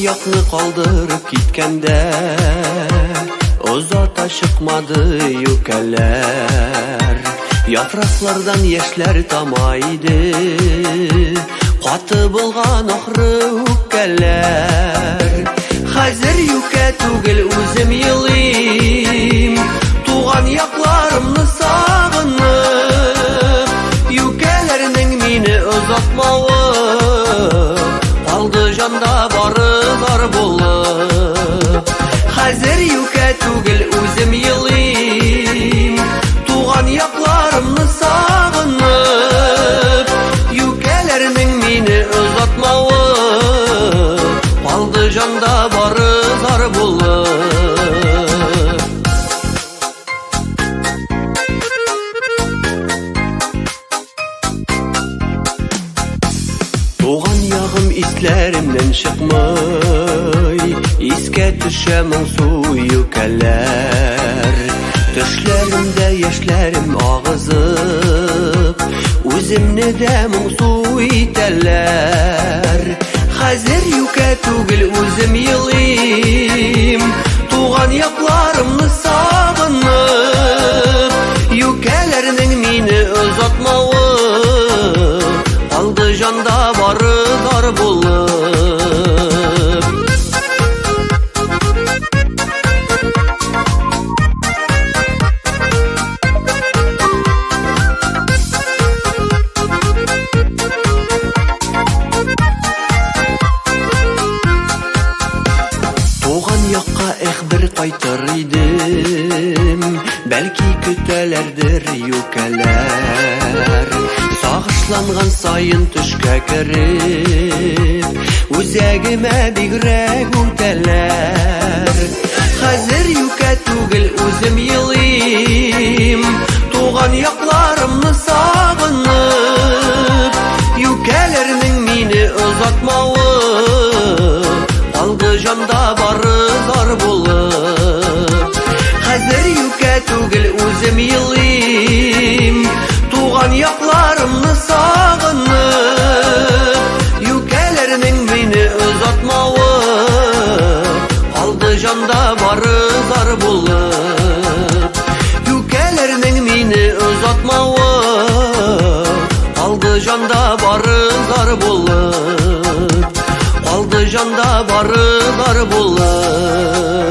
yakni kaldırıp gitkende uzata çıkmadı yükeler. Yapraklardan yeşler tamaydı, katı bulgan ahırı yükeler. Hazır yüke tugil üzüm yılıyım, tuğan yaklarımны sağınıp, yükelerinin mini uzatmağı kaldı janda barı zar bulup. Hazır yüke tugil üzüm yılıyım, tuğan yaklarımны sağınıp, yükelerinin mini uzatmağı kaldı janda barı zar bulup. Tuğan yağım islerimden çıkmay, iske düşemem su yükeler. Düşlerimde yaşlarım ağızıp, üzümne demim su iteller. Hazır yüke tugil üzüm yılıyım, tuğan yaklarımны sağınıp, yükelerinin mini uzatmağı kaldı janda barı zar bulup. Tuğan yakka bir kaytır idim, belki kütelerdir yükeler. Sağışlangan sayın tüşke kirip, üzegime bigrek üteler. Hazır yüke tugil üzüm yılıyım, tuğan yaklarımны sağınıp, yükelerinin mini uzatmağı kaldı janda barı zar bulup. Hazır yüke tugil üzüm yılıyım, tuğan yaklarımны sağınıp, yükelerinin mini uzatmağı kaldı janda barı zar bulup. Yükelerinin mini uzatmağı kaldı janda barı zar bulup. Kaldı janda barı zar bulup.